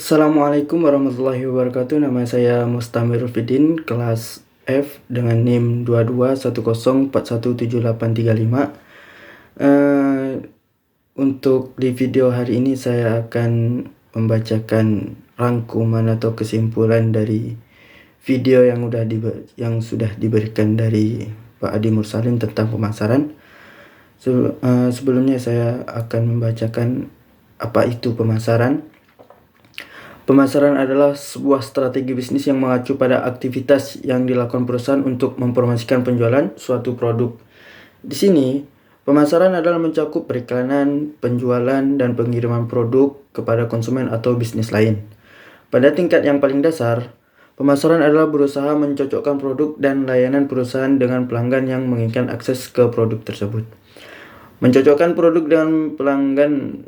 Assalamualaikum warahmatullahi wabarakatuh. Nama saya Mustamir Fidin, kelas F dengan NIM 2210417835. Untuk di video hari ini saya akan membacakan rangkuman atau kesimpulan dari video yang sudah diberikan dari Pak Adi Mursalin tentang pemasaran. Sebelumnya saya akan membacakan apa itu pemasaran. Pemasaran adalah sebuah strategi bisnis yang mengacu pada aktivitas yang dilakukan perusahaan untuk mempromosikan penjualan suatu produk. Di sini, pemasaran adalah mencakup periklanan, penjualan, dan pengiriman produk kepada konsumen atau bisnis lain. Pada tingkat yang paling dasar, pemasaran adalah berusaha mencocokkan produk dan layanan perusahaan dengan pelanggan yang menginginkan akses ke produk tersebut. Mencocokkan produk dengan pelanggan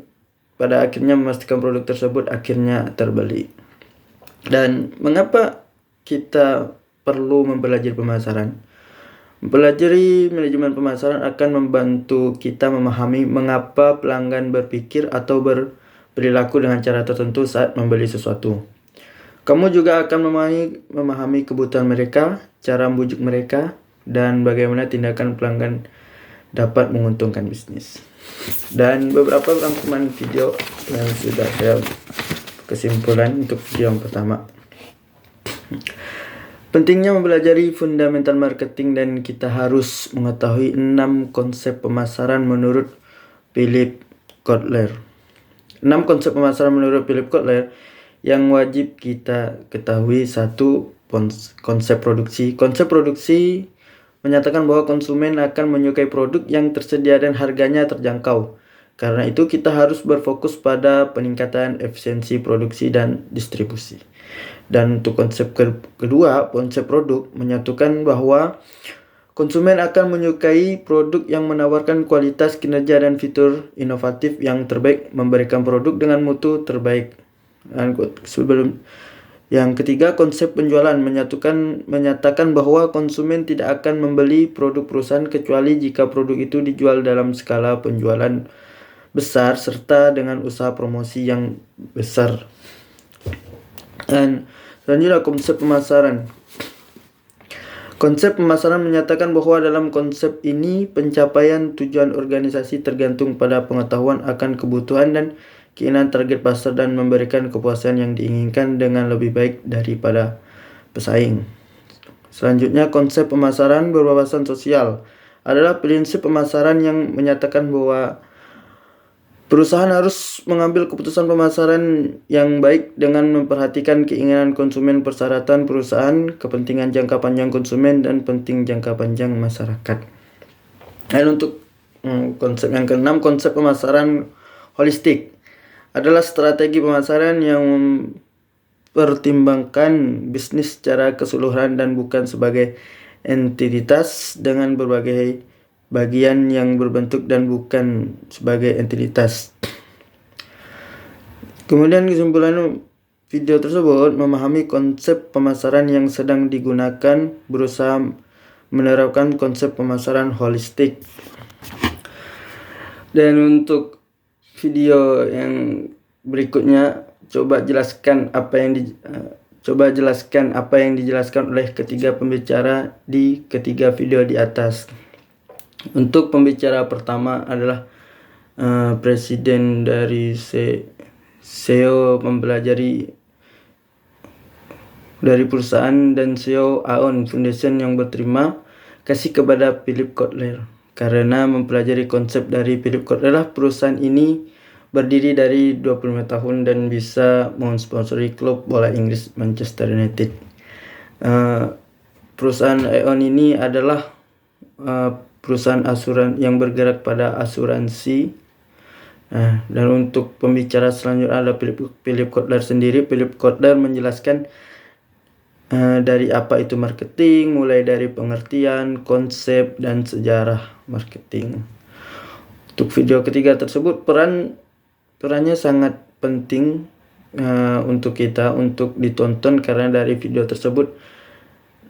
pada akhirnya memastikan produk tersebut akhirnya terbeli. Dan mengapa kita perlu mempelajari pemasaran? Mempelajari manajemen pemasaran akan membantu kita memahami mengapa pelanggan berpikir atau berperilaku dengan cara tertentu saat membeli sesuatu. Kamu juga akan memahami kebutuhan mereka, cara membujuk mereka, dan bagaimana tindakan pelanggan dapat menguntungkan bisnis. Dan beberapa rangkuman video yang sudah saya kesimpulan untuk video yang pertama. Pentingnya mempelajari fundamental marketing, dan kita harus mengetahui 6 konsep pemasaran menurut Philip Kotler. 6 konsep pemasaran menurut Philip Kotler yang wajib kita ketahui. 1. Konsep produksi. Konsep produksi menyatakan bahwa konsumen akan menyukai produk yang tersedia dan harganya terjangkau. Karena itu kita harus berfokus pada peningkatan efisiensi produksi dan distribusi. Dan untuk konsep kedua, konsep produk menyatukan bahwa konsumen akan menyukai produk yang menawarkan kualitas, kinerja, dan fitur inovatif yang terbaik, memberikan produk dengan mutu terbaik. Yang ketiga, konsep penjualan menyatakan bahwa konsumen tidak akan membeli produk perusahaan kecuali jika produk itu dijual dalam skala penjualan besar serta dengan usaha promosi yang besar. Dan selanjutnya, konsep pemasaran. Konsep pemasaran menyatakan bahwa dalam konsep ini pencapaian tujuan organisasi tergantung pada pengetahuan akan kebutuhan dan keinginan target pasar dan memberikan kepuasan yang diinginkan dengan lebih baik daripada pesaing. Selanjutnya, konsep pemasaran berwawasan sosial adalah prinsip pemasaran yang menyatakan bahwa perusahaan harus mengambil keputusan pemasaran yang baik dengan memperhatikan keinginan konsumen, persyaratan perusahaan, kepentingan jangka panjang konsumen, dan penting jangka panjang masyarakat. Dan untuk konsep yang keenam, konsep pemasaran holistik adalah strategi pemasaran yang mempertimbangkan bisnis secara keseluruhan dan bukan sebagai entitas dengan berbagai bagian yang berbentuk dan bukan sebagai entitas. Kemudian kesimpulan video tersebut, memahami konsep pemasaran yang sedang digunakan, berusaha menerapkan konsep pemasaran holistik. Dan untuk video yang berikutnya, coba jelaskan apa yang dijelaskan oleh ketiga pembicara di ketiga video di atas. Untuk pembicara pertama adalah presiden dari CEO mempelajari dari perusahaan dan CEO Aon Foundation yang berterima kasih kepada Philip Kotler karena mempelajari konsep dari Philip Kotler. Perusahaan ini berdiri dari 25 tahun dan bisa mensponsori klub bola Inggris Manchester United. Perusahaan Aon ini adalah perusahaan asuransi yang bergerak pada asuransi. Dan untuk pembicara selanjutnya adalah Philip Kotler sendiri. Philip Kotler menjelaskan dari apa itu marketing, mulai dari pengertian, konsep, dan sejarah marketing. Untuk video ketiga tersebut, perannya sangat penting untuk kita untuk ditonton, karena dari video tersebut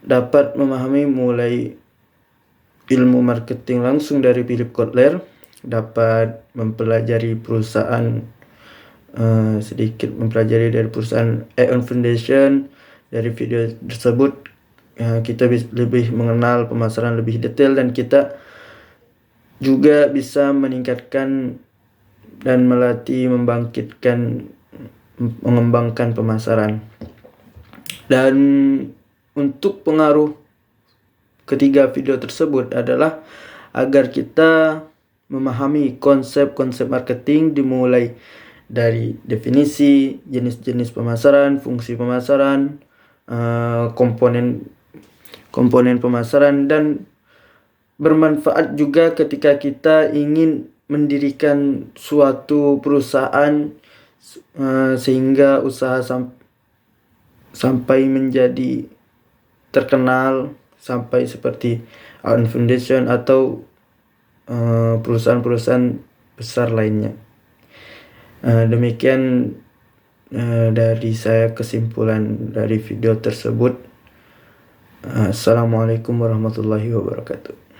dapat memahami mulai ilmu marketing langsung dari Philip Kotler, dapat mempelajari perusahaan sedikit mempelajari dari perusahaan Aeon Foundation. Dari video tersebut kita lebih mengenal pemasaran lebih detail, dan kita juga bisa meningkatkan dan melatih mengembangkan pemasaran. Dan untuk pengaruh ketiga video tersebut adalah agar kita memahami konsep-konsep marketing, dimulai dari definisi, jenis-jenis pemasaran, fungsi pemasaran, komponen pemasaran, dan bermanfaat juga ketika kita ingin mendirikan suatu perusahaan sehingga usaha sampai menjadi terkenal, sampai seperti Aeon Foundation atau perusahaan-perusahaan besar lainnya. Demikian dari saya kesimpulan dari video tersebut. Assalamualaikum warahmatullahi wabarakatuh.